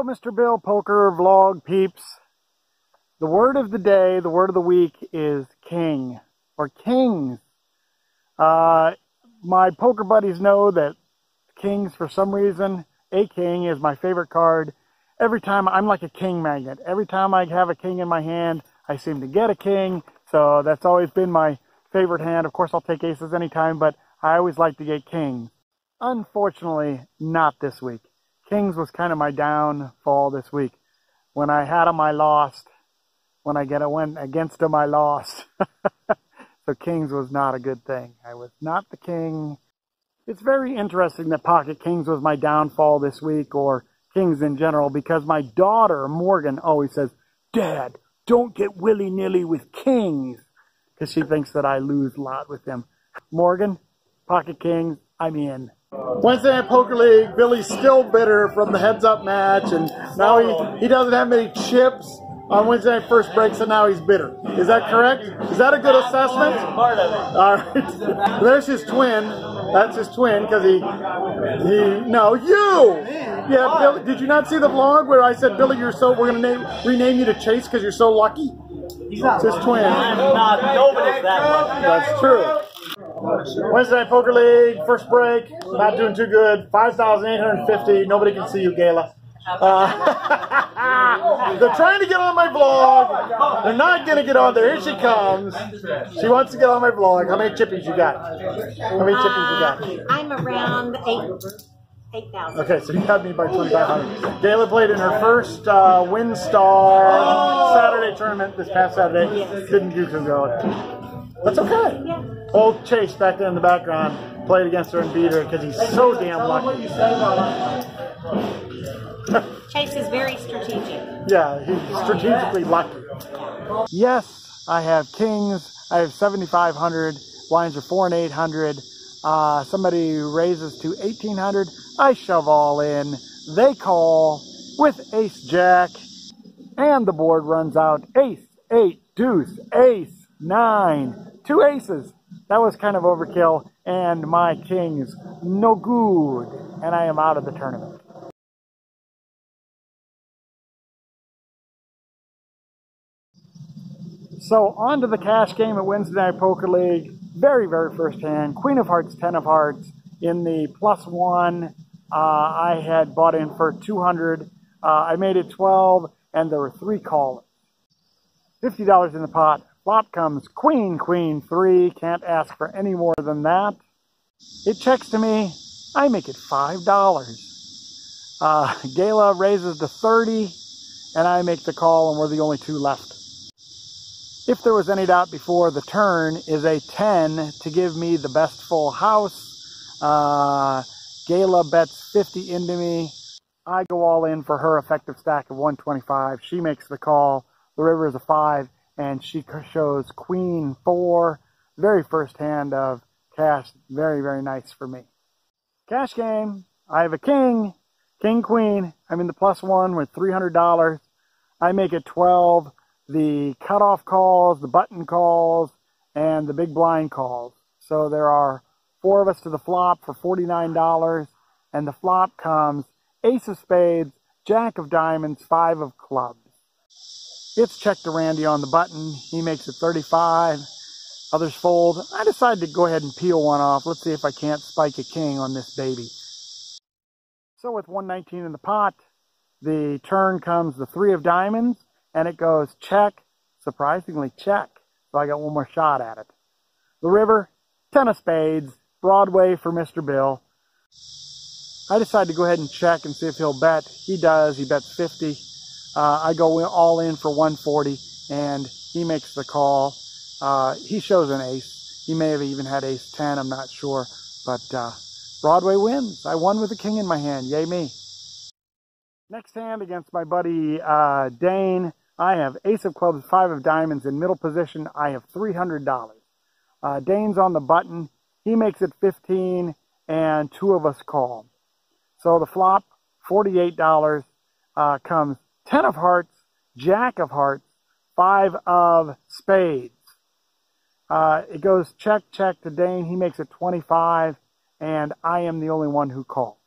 Mr. Bill Poker Vlog peeps, the word of the day, the word of the week is king, or kings. My poker buddies know that kings, for some reason, a king is my favorite card. Every time, I'm like a king magnet. Every time I have a king in my hand, I seem to get a king, so that's always been my favorite hand. Of course, I'll take aces anytime, but I always like to get kings. Unfortunately, not this week. Kings was kind of my downfall this week. When I had them, I lost. When I went against them, I lost. So kings was not a good thing. I was not the king. It's very interesting that pocket kings was my downfall this week, or kings in general, because my daughter, Morgan, always says, "Dad, don't get willy-nilly with kings," because she thinks that I lose a lot with them. Morgan, pocket kings, I'm in. Wednesday Night Poker League, Billy's still bitter from the heads-up match, and now he doesn't have many chips on Wednesday night first break, so now he's bitter. Is that correct? Is that a good assessment? Part of it. All right. There's his twin. That's his twin, because no, you! Yeah, Billy, did you not see the vlog where I said, Billy, we're going to rename you to Chase because you're so lucky? He's not. It's his twin. I'm not. Nobody's that lucky. That's true. Wednesday Night Poker League, first break, not doing too good. 5,850. Nobody can see you, Gayla. They're trying to get on my vlog. They're not going to get on there. Here she comes. She wants to get on my vlog. How many chippies you got? How many chippies you got? I'm around 8,000. Okay, so you got me by 2,500. Gayla played in her first WinStar Saturday tournament this past Saturday. Didn't do too good. That's okay. Yeah. Old Chase back there in the background played against her and beat her because he's so damn lucky. Chase is very strategic. Yeah, he's strategically lucky. Yes, I have kings. I have 7,500. Blinds are 4 and 800. Somebody raises to 1,800. I shove all in. They call with ace jack. And the board runs out. Ace, 8, deuce, ace, 9. 2 aces. That was kind of overkill. And my kings, no good. And I am out of the tournament. So on to the cash game at Wednesday Night Poker League. Very, very first hand. Queen of Hearts, 10 of Hearts. In the +1, I had bought in for 200. I made it 12, and there were 3 callers. $50 in the pot. Flop comes Queen, Queen, 3. Can't ask for any more than that. It checks to me. I make it $5. Gayla raises to 30, and I make the call, and we're the only 2 left. If there was any doubt before, the turn is a 10 to give me the best full house. Gayla bets 50 into me. I go all in for her effective stack of 125. She makes the call. The river is a 5, and she shows Queen 4. Very first hand of cash. Very, very nice for me. Cash game. I have a king. King, queen. I'm in the +1 with $300. I make it 12. The cutoff calls, the button calls, and the big blind calls. So there are 4 of us to the flop for $49, and the flop comes ace of spades, jack of diamonds, 5 of clubs. It's check to Randy on the button. He makes it 35. Others fold. I decide to go ahead and peel one off. Let's see if I can't spike a king on this baby. So with 119 in the pot, the turn comes the 3 of diamonds, and it goes check, surprisingly check. So I got one more shot at it. The river, 10 of spades, Broadway for Mr. Bill. I decide to go ahead and check and see if he'll bet. He does. He bets 50. I go all in for 140, and he makes the call. He shows an ace. He may have even had ace 10. I'm not sure. But Broadway wins. I won with a king in my hand. Yay me. Next hand against my buddy Dane. I have ace of clubs, 5 of diamonds in middle position. I have $300. Dane's on the button. He makes it 15, and 2 of us call. So the flop, $48, comes 10 of hearts, jack of hearts, 5 of spades. It goes check, check to Dane. He makes it 25, and I am the only one who calls.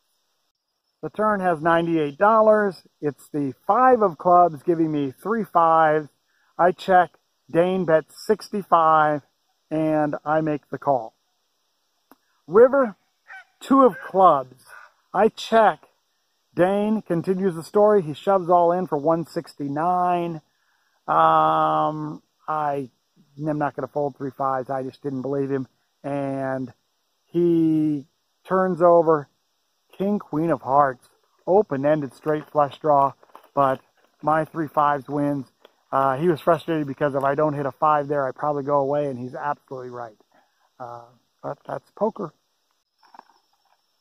The turn has $98. It's the 5 of clubs giving me 3 5s. I check. Dane bets 65, and I make the call. River, 2 of clubs. I check. Dane continues the story. He shoves all in for 169. I'm not going to fold 3 5s. I just didn't believe him. And he turns over King, Queen of Hearts. Open-ended straight flush draw, but my 3 5s wins. He was frustrated because if I don't hit a 5 there, I probably go away, and he's absolutely right. But that's poker.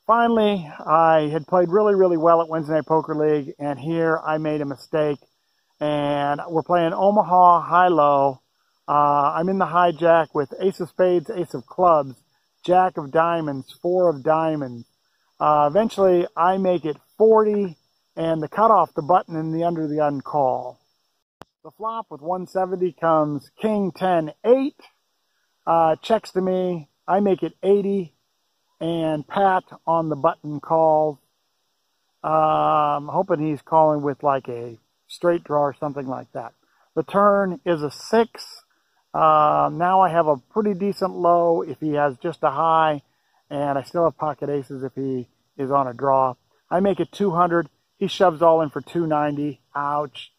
Finally, I had played really, really well at Wednesday Night Poker League, and here I made a mistake. And we're playing Omaha high-low. I'm in the hijack with ace of spades, ace of clubs, jack of diamonds, 4 of diamonds. Eventually, I make it 40, and the cutoff, the button in the under the gun call. The flop with 170 comes king, 10, 8. Checks to me. I make it 80. And Pat on the button calls. I'm hoping he's calling with like a straight draw or something like that. The turn is a 6. Now I have a pretty decent low if he has just a high, and I still have pocket aces if he is on a draw. I make it 200. He shoves all in for 290. Ouch.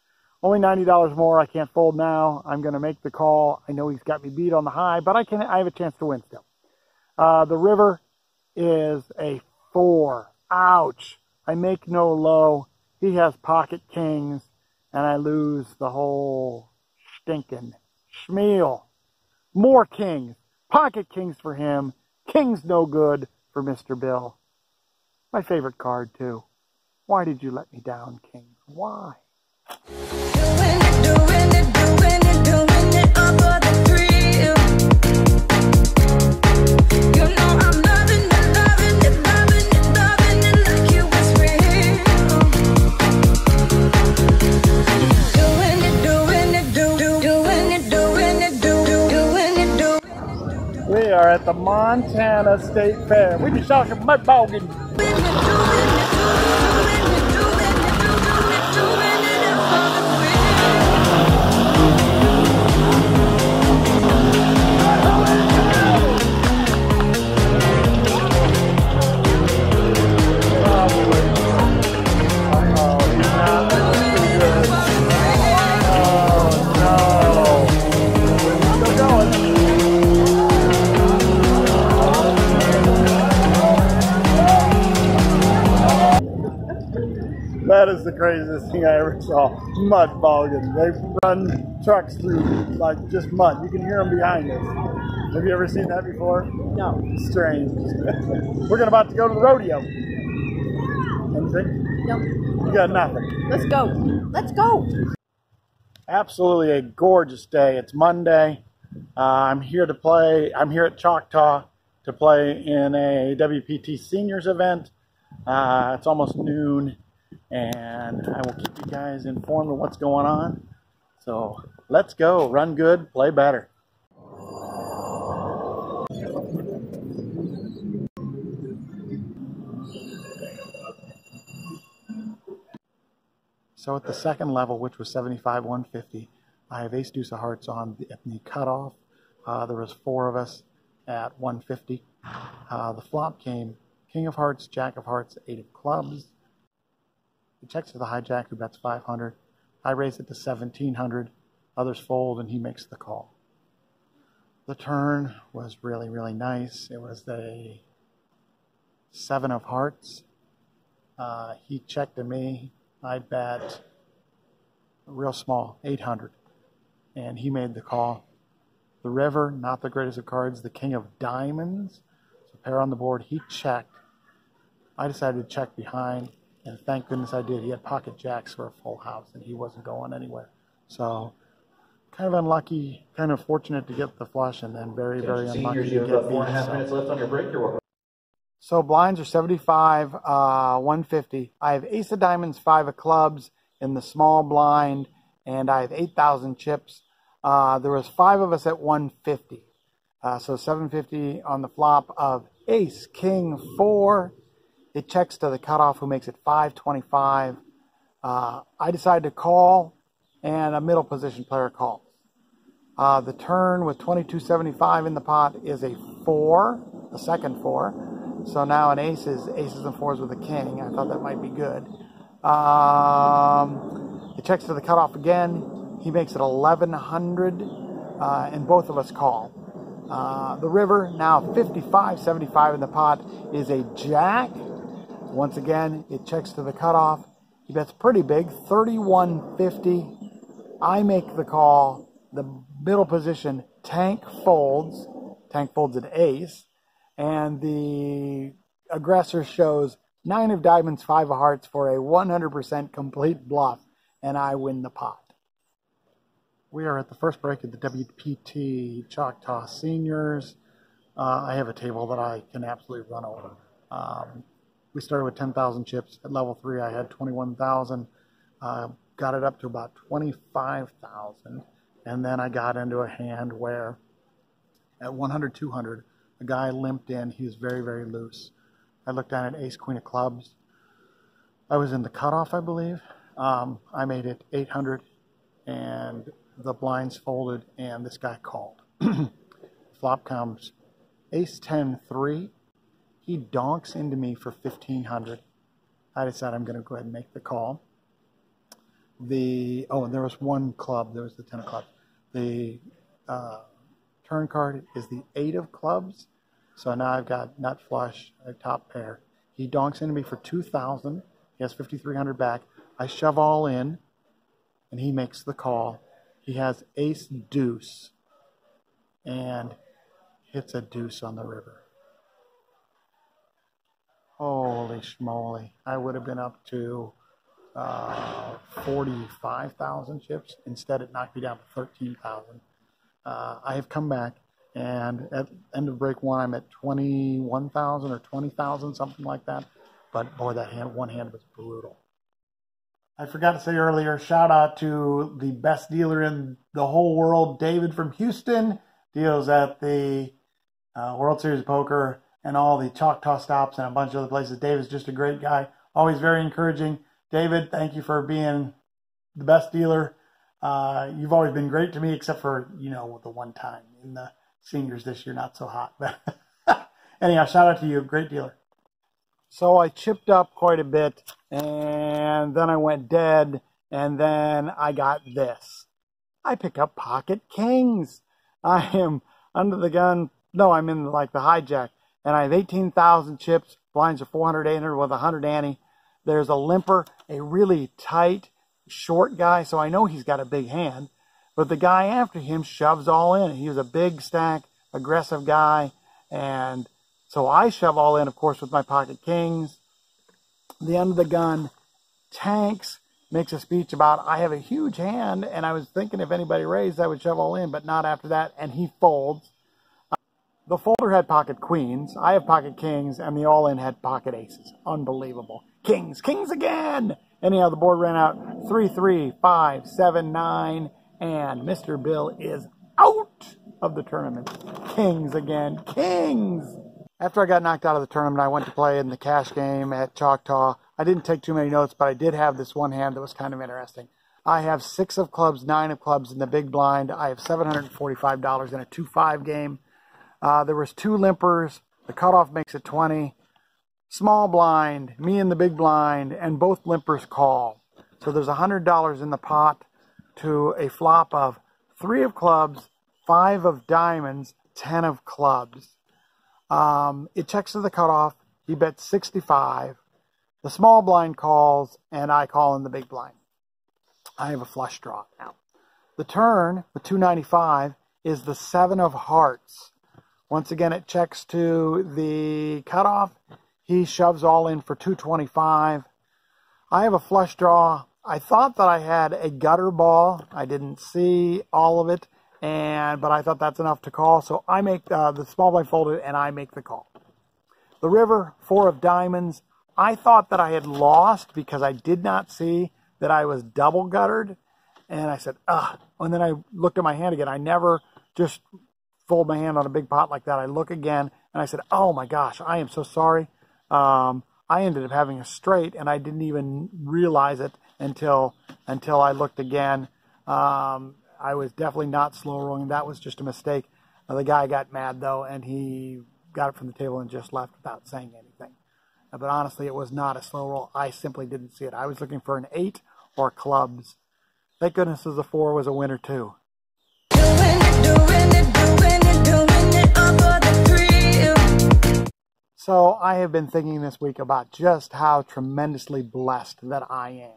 Only $90 more. I can't fold now. I'm going to make the call. I know he's got me beat on the high, but I have a chance to win still. The river is a 4. Ouch. I make no low. He has pocket kings, and I lose the whole stinking schmeal. More kings. Pocket kings for him. Kings no good for Mr. Bill. My favorite card, too. Why did you let me down, Kings? Why? Doing it all for the thrill. You know I'm loving it like you was real. We are at the Montana State Fair. We just saw some mud bogging. That is the craziest thing I ever saw. Mud bogging. They run trucks through like just mud. You can hear them behind us. Have you ever seen that before? No. Strange. We're about to go to the rodeo. Anything? No. You got nothing. Let's go. Let's go. Absolutely a gorgeous day. It's Monday. I'm here to play. I'm here at Choctaw to play in a WPT Seniors event. It's almost noon, and I will keep you guys informed of what's going on. So let's go. Run good, play better. So at the second level, which was 75, 150, I have ace deuce of hearts on at the cutoff. There was 4 of us at 150. The flop came king of hearts, jack of hearts, 8 of clubs. He checks to the hijack, who bets 500. I raise it to 1700. Others fold, and he makes the call. The turn was really, really nice. It was a 7 of hearts. He checked to me. I bet real small, 800. And he made the call. The river, not the greatest of cards, the king of diamonds. So pair on the board. He checked. I decided to check behind, and thank goodness I did. He had pocket jacks for a full house, and he wasn't going anywhere. So kind of unlucky, kind of fortunate to get the flush, and then very, very unlucky to get about 4.5 minutes left on your break. You're welcome. So blinds are 75, 150. I have ace of diamonds, 5 of clubs in the small blind, and I have 8,000 chips. There was 5 of us at 150. So 750 on the flop of ace, king, 4. It checks to the cutoff, who makes it 525. I decide to call, and a middle position player calls. The turn with 2275 in the pot is a 4, a second 4. So now an aces and 4s with a king. I thought that might be good. It checks to the cutoff again. He makes it 1100, and both of us call. The river, now 5575 in the pot, is a jack. Once again, it checks to the cutoff. He bets pretty big, 3150. I make the call. The middle position, tank folds. Tank folds an ace. And the aggressor shows 9 of diamonds, 5 of hearts for a 100% complete bluff. And I win the pot. We are at the first break of the WPT Choctaw Seniors. I have a table that I can absolutely run over. We started with 10,000 chips. At level 3, I had 21,000. Got it up to about 25,000. And then I got into a hand where at 100, 200, a guy limped in. He was very, very loose. I looked down at ace, queen of clubs. I was in the cutoff, I believe. I made it 800, and the blinds folded, and this guy called. Flop comes ace 10 3. He donks into me for 1500. I decided I'm going to go ahead and make the call. And there was one club. There was the 10 of clubs. The turn card is the 8 of clubs. So now I've got nut flush, a top pair. He donks into me for 2000. He has 5300 back. I shove all in, and he makes the call. He has ace deuce and hits a deuce on the river. Holy schmoly. I would have been up to 45,000 chips. Instead, it knocked me down to 13,000. I have come back, and at end of break 1, I'm at 21,000 or 20,000, something like that. But boy, that one hand was brutal. I forgot to say earlier, shout out to the best dealer in the whole world, David from Houston. Deals at the World Series of Poker and all the Choctaw stops and a bunch of other places. David's just a great guy, always very encouraging. David, thank you for being the best dealer. You've always been great to me, except for, the one time in the seniors this year, not so hot. But anyhow, shout out to you, great dealer. So I chipped up quite a bit, and then I went dead, and then I got this. I pick up pocket kings. I am under the gun. No, I'm in like the hijack, and I have 18,000 chips. Blinds are 400, 800 with 100 ante. There's a limper, a really tight, short guy, so I know he's got a big hand. But the guy after him shoves all in. He was a big stack, aggressive guy, and so I shove all in, of course, with my pocket kings. The end of the gun tanks, makes a speech about, I have a huge hand, and I was thinking if anybody raised, I would shove all in, but not after that, and he folds. The folder had pocket queens, I have pocket kings, and the all-in had pocket aces. Unbelievable. Kings, kings again! Anyhow, the board ran out 3, 3, 5, 7, 9, and Mr. Bill is out of the tournament. Kings again, kings! After I got knocked out of the tournament, I went to play in the cash game at Choctaw. I didn't take too many notes, but I did have this one hand that was kind of interesting. I have 6 of clubs, 9 of clubs in the big blind. I have $745 in a 2-5 game. There was 2 limpers. The cutoff makes it 20. Small blind, me in the big blind, and both limpers call. So there's $100 in the pot to a flop of 3 of clubs, 5 of diamonds, 10 of clubs. It checks to the cutoff. He bets 65. The small blind calls, and I call in the big blind. I have a flush draw now. The turn with 295 is the 7 of hearts. Once again, it checks to the cutoff. He shoves all in for 225. I have a flush draw. I thought that I had a gutter ball. I didn't see all of it. But I thought that's enough to call, so I make the small blind folded, and I make the call. The river, 4 of diamonds. I thought that I had lost because I did not see that I was double guttered, and I said, ugh. And then I looked at my hand again. I never just fold my hand on a big pot like that. I look again, and I said, oh my gosh, I am so sorry. I I ended up having a straight, and I didn't even realize it until I looked again. I was definitely not slow rolling. That was just a mistake. The guy got mad, though, and he got it from the table and just left without saying anything. But honestly, it was not a slow roll. I simply didn't see it. I was looking for an 8 or clubs. Thank goodness the 4 was a winner, too. So I have been thinking this week about just how tremendously blessed that I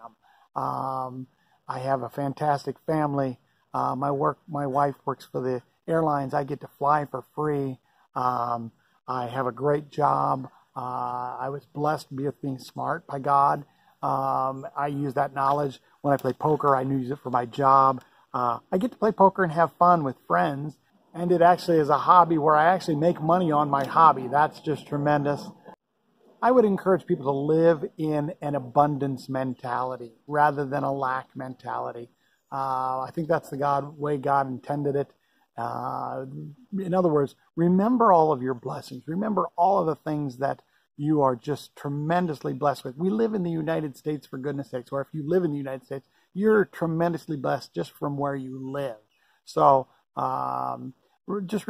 am. I have a fantastic family. My wife works for the airlines. I get to fly for free. I have a great job. I was blessed with being smart by God. I use that knowledge when I play poker. I use it for my job. I get to play poker and have fun with friends. And it actually is a hobby where I actually make money on my hobby. That's just tremendous. I would encourage people to live in an abundance mentality rather than a lack mentality. I think that's the way God intended it. In other words, remember all of your blessings. Remember all of the things that you are just tremendously blessed with. We live in the United States, for goodness sakes, or if you live in the United States, you're tremendously blessed just from where you live. So just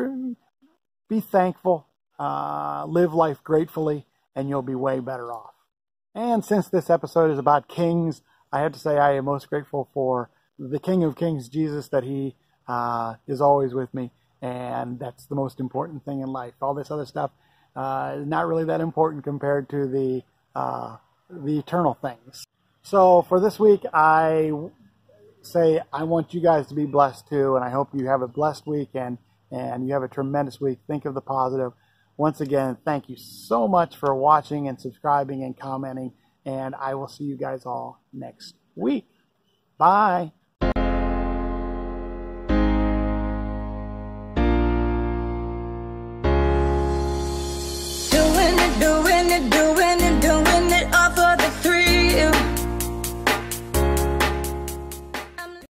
be thankful, live life gratefully, and you'll be way better off. And since this episode is about kings, I have to say I am most grateful for the King of Kings, Jesus, that he is always with me, and that's the most important thing in life. All this other stuff is not really that important compared to the eternal things. So for this week, I say I want you guys to be blessed too, and I hope you have a blessed week and you have a tremendous week. Think of the positive. Once again, thank you so much for watching and subscribing and commenting, and I will see you guys all next week. Bye.